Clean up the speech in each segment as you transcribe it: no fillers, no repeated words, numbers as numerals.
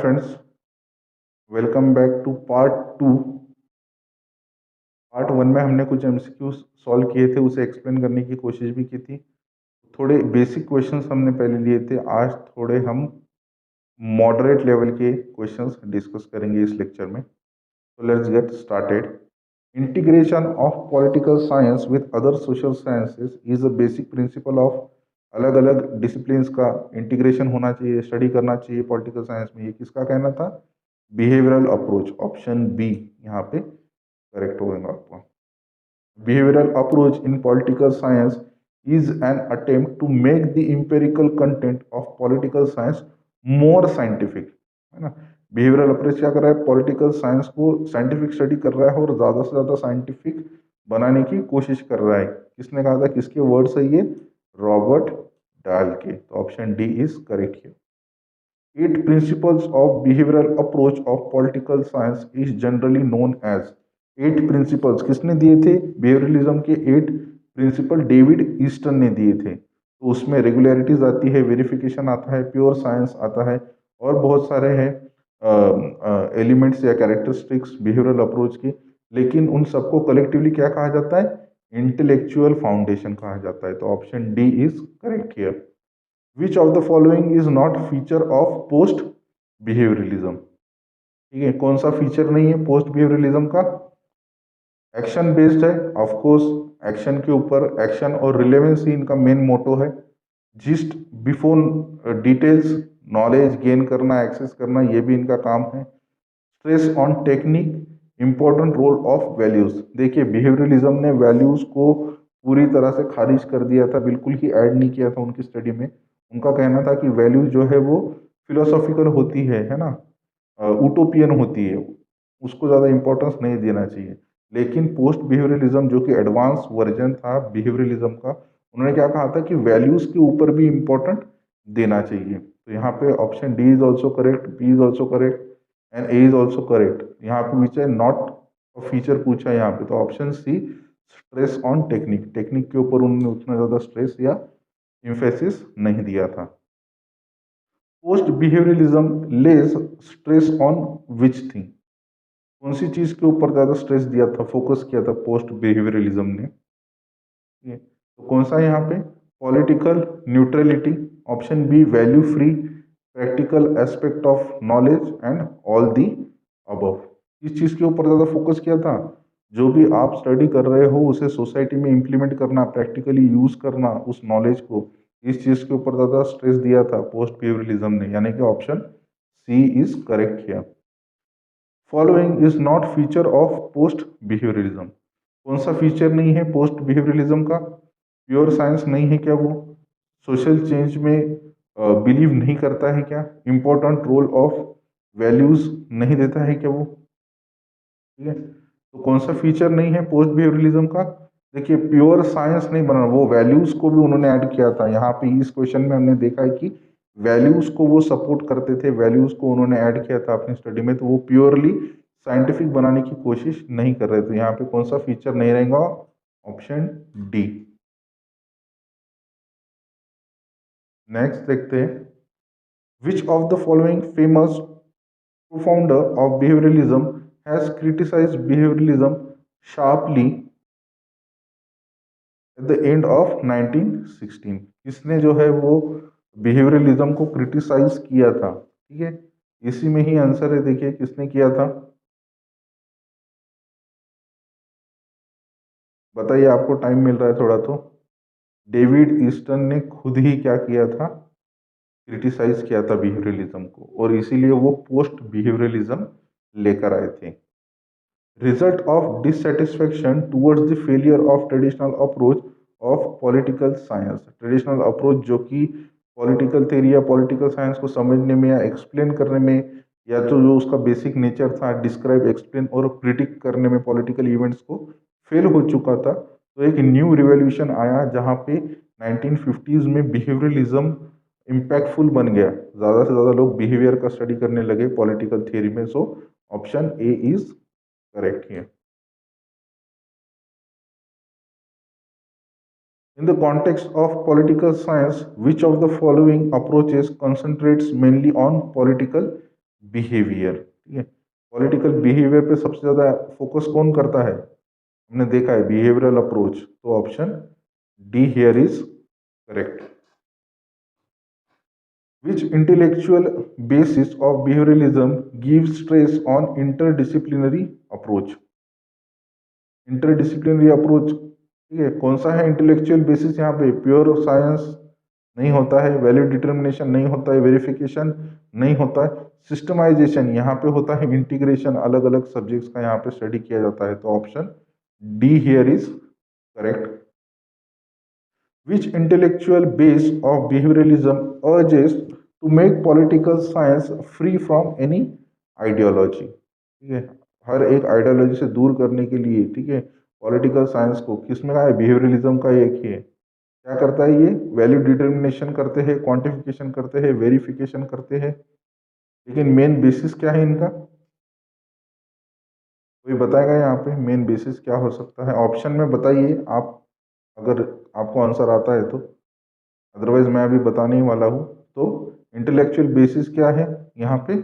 Friends, welcome back to part 2। Part 1 में हमने कुछ एमसीक्यू सॉल्व किए थे, उसे एक्सप्लेन करने की कोशिश भी की थी। थोड़े बेसिक क्वेश्चंस हमने पहले लिए थे, आज थोड़े हम मॉडरेट लेवल के क्वेश्चंस डिस्कस करेंगे इस लेक्चर में। तो let's get started. Integration of political science with other social sciences is a basic principle of. अलग अलग डिसिप्लिन्स का इंटीग्रेशन होना चाहिए, स्टडी करना चाहिए पॉलिटिकल साइंस में, ये किसका कहना था? बिहेवियरल अप्रोच, ऑप्शन बी यहाँ पे करेक्ट होगा आपका। Behavioural approach in political science is an attempt to make the empirical content of political science more scientific, है ना। बिहेवियरल अप्रोच क्या कर रहा है? पॉलिटिकल साइंस को साइंटिफिक स्टडी कर रहा है और ज़्यादा से ज़्यादा साइंटिफिक बनाने की कोशिश कर रहा है। किसने कहा था? किसके वर्ड्स है ये? रॉबर्ट डायल के। तो option D is correct here. 8 principles of behavioral approach of political science is generally known as। 8 principles किसने दिए थे? बिहेवियरलिज्म के 8 प्रिंसिपल डेविड ईस्टन ने दिए थे। तो उसमें रेगुलरिटीज आती है, वेरिफिकेशन आता है, प्योर साइंस आता है और बहुत सारे हैं एलिमेंट्स या कैरेक्टरिस्टिक्स बिहेवियरल अप्रोच के। लेकिन उन सबको कलेक्टिवली क्या कहा जाता है? इंटेलेक्चुअल फाउंडेशन कहा जाता है। तो option D is correct here. Which of the following is not feature of post behaviourism? ठीक है, कौन सा फीचर नहीं है पोस्ट बिहेवियरलिज्म का? एक्शन बेस्ड है, ऑफ कोर्स। एक्शन के ऊपर एक्शन और रिलेवेंस ही इनका मेन मोटो है। Gist before details, knowledge gain करना, एक्सेस करना, ये भी इनका काम है। Stress on technique, important role of values. देखिए, बिहेवियरलिज्म ने वैल्यूज को पूरी तरह से खारिज कर दिया था, बिल्कुल ही ऐड नहीं किया था उनकी स्टडी में। उनका कहना था कि वैल्यूज जो है वो फिलोसॉफिकल होती है ना, यूटोपियन होती है, उसको ज़्यादा इंपॉर्टेंस नहीं देना चाहिए। लेकिन पोस्ट बिहेवियरलिज्म जो कि एडवांस वर्जन था बिहेवियरलिज्म का, उन्होंने क्या कहा था कि वैल्यूज के ऊपर भी इंपॉर्टेंट देना चाहिए। तो यहाँ पे option D is also correct, B is also correct and A is also correct. यहाँ पे विच नॉट फीचर पूछा है यहाँ पे, तो option C stress on technique, technique के ऊपर उन्होंने उतना ज़्यादा स्ट्रेस या इम्फेसिस नहीं दिया था। Post behaviouralism lays stress on which thing? कौन सी चीज के ऊपर ज्यादा स्ट्रेस दिया था, फोकस किया था पोस्ट बिहेवियरलिज्म ने? तो कौन सा है यहाँ पे? Political neutrality, option B value free, practical aspect of knowledge and all the above. इस चीज के ऊपर ज्यादा फोकस किया था? जो भी आप स्टडी कर रहे हो उसे सोसाइटी में इम्प्लीमेंट करना, प्रैक्टिकली यूज करना उस नॉलेज को, इस चीज के ऊपर ज्यादा स्ट्रेस दिया था पोस्ट बिहेवियरलिज्म ने, यानी कि option C is correct here. Following is not feature of post behaviouralism? कौन सा फीचर नहीं है पोस्ट बिहेवियरलिज्म का? प्योर साइंस नहीं है क्या वो? सोशल चेंज में बिलीव नहीं करता है क्या? इंपॉर्टेंट रोल ऑफ वैल्यूज नहीं देता है क्या वो? ठीक है, तो कौन सा फीचर नहीं है पोस्ट बिहेवियरलिज्म का? देखिए, प्योर साइंस नहीं बना, वो वैल्यूज को भी उन्होंने ऐड किया था। यहाँ पे इस क्वेश्चन में हमने देखा है कि वैल्यूज को वो सपोर्ट करते थे, वैल्यूज को उन्होंने ऐड किया था अपनी स्टडी में, तो वो प्योरली साइंटिफिक बनाने की कोशिश नहीं कर रहे थे। यहाँ पे कौन सा फीचर नहीं रहेगा? Option D. नेक्स्ट देखते हैं, विच of the following famous co-founder of behavioralism has criticized behavioralism sharply at the end of 1916? किसने जो है वो बिहेवियरलिज्म को क्रिटिसाइज किया था? ठीक है, इसी में ही आंसर है। देखिए किसने किया था, बताइए, आपको टाइम मिल रहा है थोड़ा तो। डेविड ईस्टन ने खुद ही क्या किया था? क्रिटिसाइज किया था बिहेवियरलिज्म को, और इसीलिए वो पोस्ट बिहेवियरलिज्म लेकर आए थे। Result of dissatisfaction towards the failure of traditional approach of political science। Traditional approach जो कि पॉलिटिकल थ्योरी या पॉलिटिकल साइंस को समझने में या एक्सप्लेन करने में, या तो जो उसका बेसिक नेचर था, डिस्क्राइब, एक्सप्लेन और प्रिडिक्ट करने में पॉलिटिकल इवेंट्स को, फेल हो चुका था। तो एक न्यू रिवोल्यूशन आया जहाँ पे 1950s में बिहेवियरलिज्म इम्पैक्टफुल बन गया, ज़्यादा से ज़्यादा लोग बिहेवियर का स्टडी करने लगे पॉलिटिकल थ्योरी में। So option A is correct here. In the context of political science, which of the following approaches concentrates mainly on political behaviour, ठीक है। पॉलिटिकल बिहेवियर पे सबसे ज़्यादा फोकस कौन करता है, हमने देखा है बिहेवियरल अप्रोच, तो option D here is correct. Which intellectual basis of behavioralism gives stress on interdisciplinary approach? Interdisciplinary approach, ठीक है, कौन सा है इंटेलेक्चुअल बेसिस, यहाँ पे प्योर साइंस नहीं होता है, वैल्यू डिटर्मिनेशन नहीं होता है, वेरिफिकेशन नहीं होता है, सिस्टमाइजेशन यहाँ पे होता है, इंटीग्रेशन अलग अलग सब्जेक्ट्स का यहाँ पे स्टडी किया जाता है, तो option D here is correct. Which intellectual base of behavioralism urges to make political science free from any ideology? ठीक है, हर एक आइडियोलॉजी से दूर करने के लिए, ठीक है, पॉलिटिकल साइंस को किसमें का है, बिहेवियरलिज्म का एक ही है। क्या करता है ये, वैल्यू डिटर्मिनेशन करते हैं, क्वांटिफिकेशन करते हैं, वेरिफिकेशन करते हैं, लेकिन मेन बेसिस क्या है इनका, कोई बताएगा यहाँ पे मेन बेसिस क्या हो सकता है, ऑप्शन में बताइए आप, अगर आपको आंसर आता है तो, अदरवाइज मैं अभी बताने ही वाला हूँ। तो इंटेलेक्चुअल बेसिस क्या है यहाँ पे,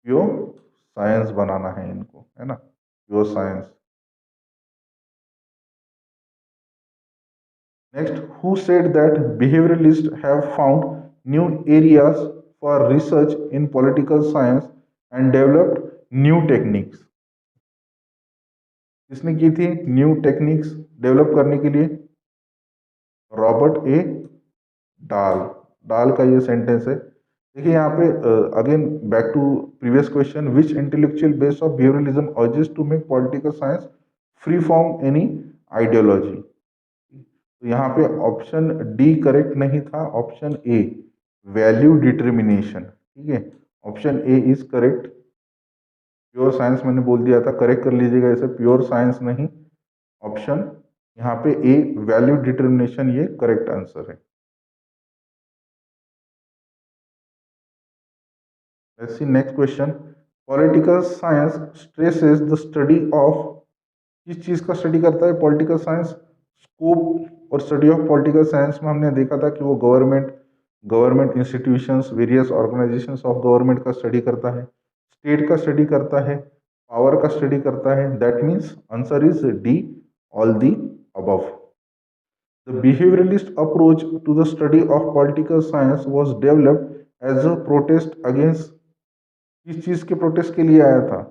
प्योर साइंस बनाना है इनको, है ना, pure science. Next, who said that behaviouralist have found new areas for research in political science and developed new techniques? किसने की थी न्यू टेक्निक्स डेवलप करने के लिए, रॉबर्ट ए डाल, डाल का ये सेंटेंस है। देखिए यहाँ पे again back to previous question, which intellectual base of behaviouralism urges to make political science free from any ideology? तो यहाँ पे ऑप्शन डी करेक्ट नहीं था, ऑप्शन ए वैल्यू डिटर्मिनेशन, ठीक है, option A is correct. Pure science मैंने बोल दिया था, करेक्ट कर लीजिएगा इसे, प्योर साइंस नहीं, ऑप्शन यहाँ पे ए वैल्यू डिटर्मिनेशन ये करेक्ट आंसर है। Let's see next question. Political science stresses the study of, किस चीज का स्टडी करता है पॉलिटिकल साइंस, स्कोप और स्टडी ऑफ पॉलिटिकल साइंस में हमने देखा था कि वो government institutions, various organisations of government का स्टडी करता है, स्टेट का स्टडी करता है, पावर का स्टडी करता है, that means answer is D, all the above. The behavioralist approach to the study of political science was developed as a protest against, किस चीज के प्रोटेस्ट के लिए आया था,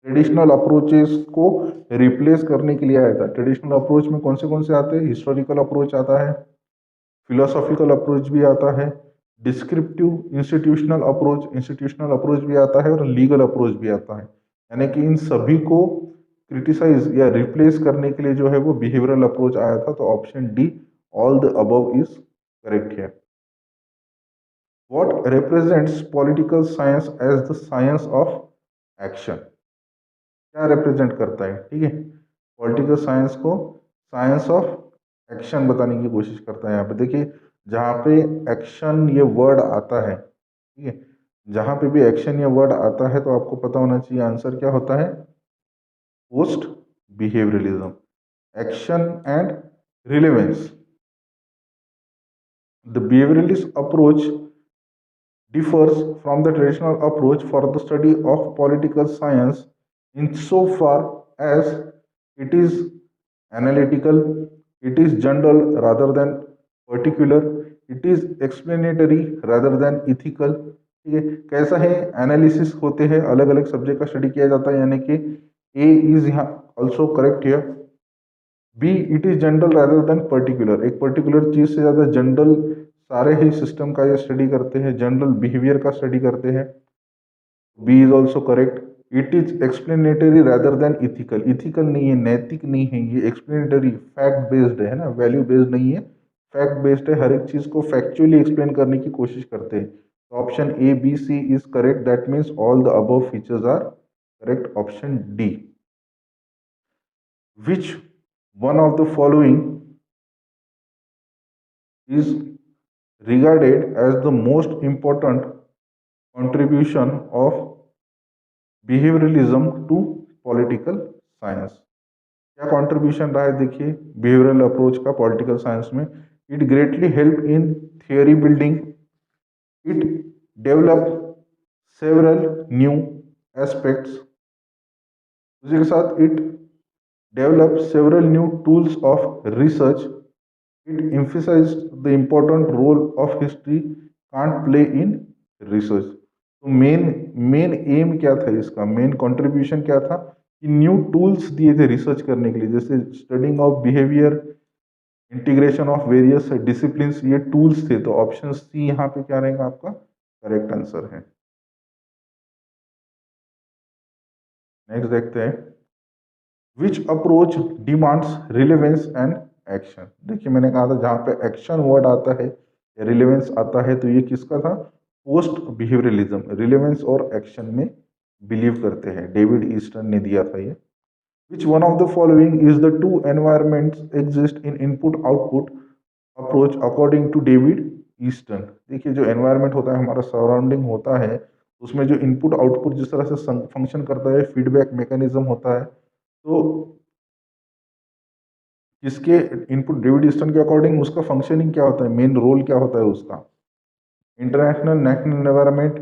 ट्रेडिशनल अप्रोचेस को रिप्लेस करने के लिए आया था। ट्रेडिशनल अप्रोच में कौन से आते हैं, हिस्टोरिकल अप्रोच आता है, फिलोसॉफिकल अप्रोच भी आता है, डिस्क्रिप्टिव इंस्टीट्यूशनल अप्रोच भी आता है, और लीगल अप्रोच भी आता है। यानी कि इन सभी को क्रिटिसाइज या रिप्लेस करने के लिए जो है वो बिहेवियरल अप्रोच आया था, तो option D all the above is correct है। What represents political science as the science of action? क्या रिप्रेजेंट करता है, ठीक है, पॉलिटिकल साइंस को साइंस ऑफ एक्शन बताने की कोशिश करता है। यहाँ पे देखिए जहाँ पे एक्शन ये वर्ड आता है, ठीक है, जहाँ पे भी एक्शन ये वर्ड आता है तो आपको पता होना चाहिए आंसर क्या होता है, post behaviourism, action and relevance. The behavioralist approach differs from the traditional approach for the study of political science insofar as it is analytical, it is general rather than particular, it is explanatory rather than ethical। ठीक है, कैसा है, analysis होते हैं, अलग अलग subject का study किया जाता है, यानी कि ए इज यहाँ also correct here. B it is general rather than particular, एक पर्टिकुलर चीज से ज्यादा जनरल सारे ही सिस्टम का ये स्टडी करते हैं, जनरल बिहेवियर का स्टडी करते हैं। B is also correct. It is explanatory rather than ethical, ethical नहीं है, नैतिक नहीं है, ये एक्सप्लेनेटरी फैक्ट बेस्ड है ना, वैल्यू बेस्ड नहीं है, फैक्ट बेस्ड है, हर एक चीज को फैक्चुअली एक्सप्लेन करने की कोशिश करते हैं। तो option A B C is correct, that means all the above features are correct, option D. Which one of the following is regarded as the most important contribution of behavioralism to political science? क्या contribution रहा है, देखिए behavioural approach का political science में, it greatly help in theory building, it develop several new aspects, उसी के साथ it developed several new tools of research. It emphasized the important role of history can't play in research. तो main M क्या था इसका, main contribution क्या था कि न्यू टूल्स दिए थे रिसर्च करने के लिए, जैसे studying of behaviour, integration of various discipline, ये टूल्स थे। तो ऑप्शन सी यहाँ पे क्या रहेगा आपका करेक्ट आंसर है। नेक्स्ट देखते हैं, which approach demands relevance and action. देखिए मैंने कहा था जहाँ पे एक्शन वर्ड आता है, रिलेवेंस आता है, तो ये किसका था, पोस्ट बिहेवियरलिज्म, रिलेवेंस और एक्शन में बिलीव करते हैं, डेविड ईस्टन ने दिया था ये। Which one of the following is the two environments exist in input output approach according to David Easton. देखिए जो एनवायरमेंट होता है, हमारा सराउंडिंग होता है, उसमें जो इनपुट आउटपुट जिस तरह से फंक्शन करता है, फीडबैक मैकेनिज्म होता है, तो किसके इनपुट, डेविड ईस्टन के अकॉर्डिंग उसका फंक्शनिंग क्या होता है, मेन रोल क्या होता है उसका, international national environment,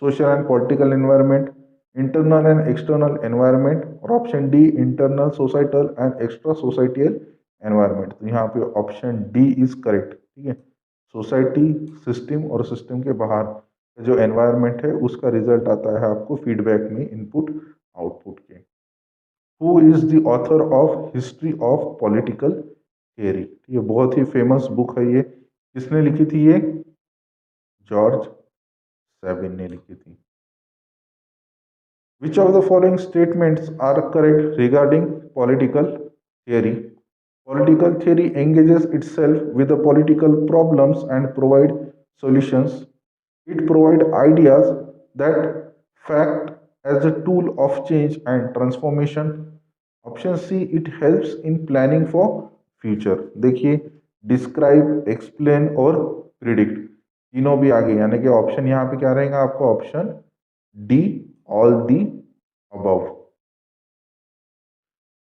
social and political environment, internal and external environment, और option D internal societal and extra societal environment. तो यहाँ पे ऑप्शन डी इज करेक्ट, ठीक है। सोसाइटी, सिस्टम और सिस्टम के बाहर जो एनवायरनमेंट है उसका रिजल्ट आता है आपको फीडबैक में इनपुट आउटपुट के। Who is the author of history of political theory, ये बहुत ही फेमस बुक है, ये किसने लिखी थी, ये जॉर्ज सेबिन ने लिखी थी। Which of the following statements are correct regarding political theory. Political theory engages itself with the political problems and provide solutions. It provide ideas that fact as a tool of change and transformation. Option C, it helps in planning for future। देखिए describe, explain और predict तीनों भी आ गए, यानी कि option यहाँ पे क्या रहेगा आपका, option D, all the above.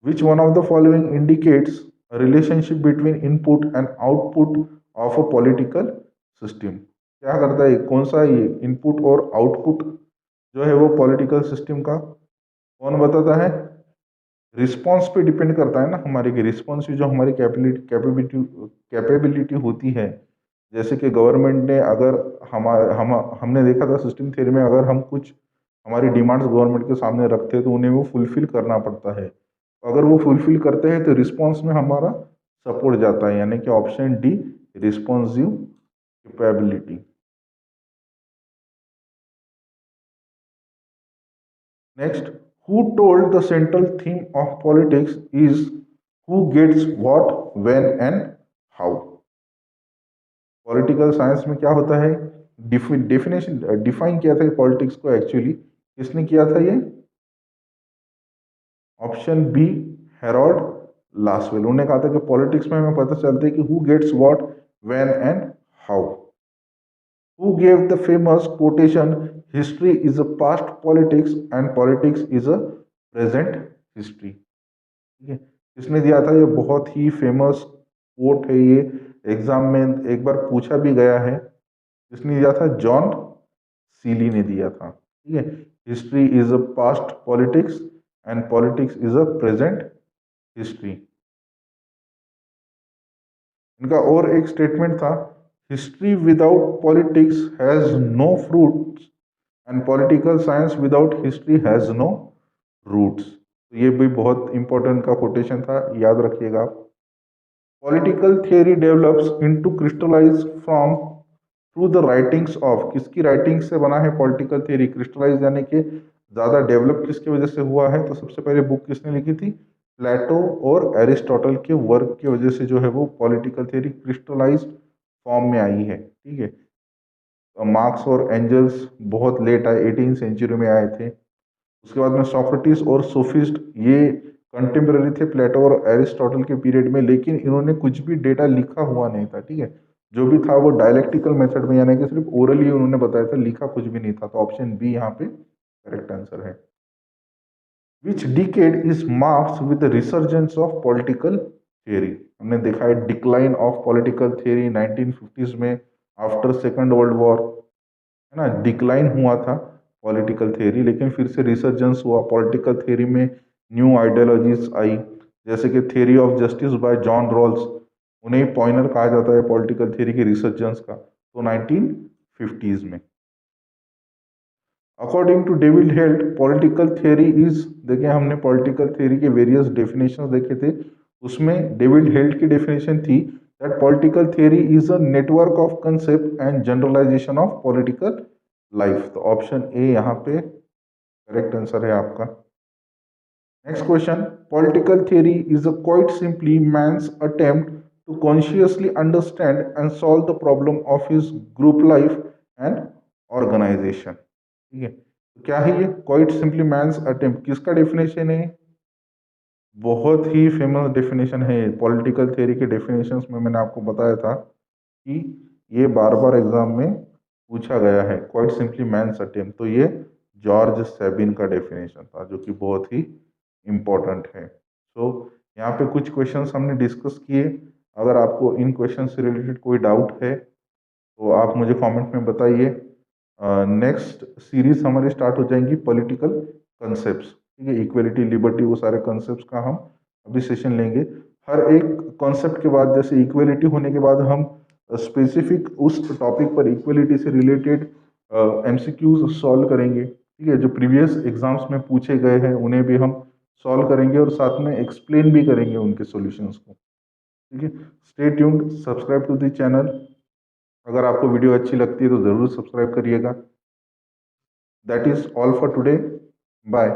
Which one of the following indicates a relationship between input and output of a political system? क्या करता है, कौन सा ये इनपुट और आउटपुट जो है वो पॉलिटिकल सिस्टम का, कौन बताता है, रिस्पॉन्स पे डिपेंड करता है ना हमारे की, रिस्पॉन्स जो हमारी कैपेबिलिटी होती है। जैसे कि गवर्नमेंट ने अगर हमने देखा था सिस्टम थ्योरी में, अगर हम कुछ हमारी डिमांड्स गवर्नमेंट के सामने रखते हैं तो उन्हें वो फुलफिल करना पड़ता है, अगर वो फुलफिल करते हैं तो रिस्पॉन्स में हमारा सपोर्ट जाता है, यानी कि option D responsive capability. Next, who told the central theme of politics is who gets what, when and how। Political science में क्या होता है, डिफिनेशन डिफाइन किया था पॉलिटिक्स को, एक्चुअली किसने किया था ये, ऑप्शन बी हेरोल्ड लासवेल। उन्होंने कहा था कि पॉलिटिक्स में हमें पता चलता है कि who gets what, when and how. Who gave the famous quotation history is a past politics and politics is a present history. ठीक है, किसने दिया था, ये बहुत ही फेमस कोट है, ये एग्जाम में एक बार पूछा भी गया है। किसने दिया था, जॉन सीली ने दिया था। ठीक है, history is a past politics and politics is a present history. इनका और एक स्टेटमेंट था, history without politics has no fruits and political science without history has no roots. तो ये भी बहुत इंपॉर्टेंट का कोटेशन था, याद रखिएगा आप। Political theory develops into crystallise from through the writings of, किसकी राइटिंग से बना है पॉलिटिकल थियरी, क्रिस्टलाइज यानी कि ज़्यादा डेवलप किसकी वजह से हुआ है, तो सबसे पहले बुक किसने लिखी थी, प्लेटो और एरिस्टोटल के वर्क की वजह से जो है वो पॉलिटिकल थियरी क्रिस्टलाइज्ड फॉर्म में आई है। ठीक है, मार्क्स और एंजल्स बहुत लेट आए, 18 सेंचुरी में आए थे। उसके बाद में सोक्रेटिस और सोफिस्ट, ये कंटेम्प्रेरी थे प्लेटो और एरिस्टोटल के पीरियड में, लेकिन इन्होंने कुछ भी डेटा लिखा हुआ नहीं था। ठीक है, जो भी था वो डायलेक्टिकल मेथड में, यानी कि सिर्फ ओरली उन्होंने बताया था, लिखा कुछ भी नहीं था। तो ऑप्शन बी यहाँ पे करेक्ट आंसर है। Which decade is marks with the resurgence of political theory. हमने देखा है decline of political theory 1950s में, आफ्टर सेकेंड वर्ल्ड वॉर, है ना, डिक्लाइन हुआ था पॉलिटिकल थ्योरी, लेकिन फिर से रिसर्जेंस हुआ पॉलिटिकल थ्योरी में, न्यू आइडियोलॉजीज आई, जैसे कि theory of justice by John Rawls, उन्हें पॉइनर कहा जाता है पॉलिटिकल थ्योरी के रिसर्जेंस का, तो 1950s में। According to David Held, political theory is, देखिए हमने पॉलिटिकल थ्योरी के वेरियस डेफिनेशंस देखे थे, उसमें डेविड हेल्ट की डेफिनेशन थी that political theory is a network of concept and generalization of political life. तो ऑप्शन ए यहाँ पे करेक्ट आंसर है आपका। Next question, political theory is a quite simply man's attempt to consciously understand and solve the problem of his group life and organisation. ठीक है, तो क्या है ये क्वाइट सिंपली मैंस अटेम्प्ट, किसका डेफिनेशन है? बहुत ही फेमस डेफिनेशन है पॉलिटिकल थ्योरी के डेफिनेशंस में, मैंने आपको बताया था कि ये बार बार एग्जाम में पूछा गया है, क्वाइट सिंपली मैंस अटेम्प्ट। तो ये जॉर्ज सेबिन का डेफिनेशन था जो कि बहुत ही इम्पोर्टेंट है। तो यहाँ पे कुछ क्वेश्चंस हमने डिस्कस किए। अगर आपको इन क्वेश्चन से रिलेटेड कोई डाउट है तो आप मुझे कमेंट में बताइए। नेक्स्ट सीरीज हमारी स्टार्ट हो जाएंगी पॉलिटिकल कंसेप्ट्स, ठीक है, इक्वलिटी, लिबर्टी, वो सारे कंसेप्ट्स का हम अभी सेशन लेंगे। हर एक कॉन्सेप्ट के बाद, जैसे इक्वलिटी होने के बाद हम स्पेसिफिक उस टॉपिक पर इक्वलिटी से रिलेटेड एमसीक्यूज सॉल्व करेंगे, ठीक है, जो प्रीवियस एग्जाम्स में पूछे गए हैं उन्हें भी हम सॉल्व करेंगे और साथ में एक्सप्लेन भी करेंगे उनके सॉल्यूशंस को। ठीक है, stay tuned, subscribe to the channel. अगर आपको वीडियो अच्छी लगती है तो ज़रूर सब्सक्राइब करिएगा। That is all for today, bye.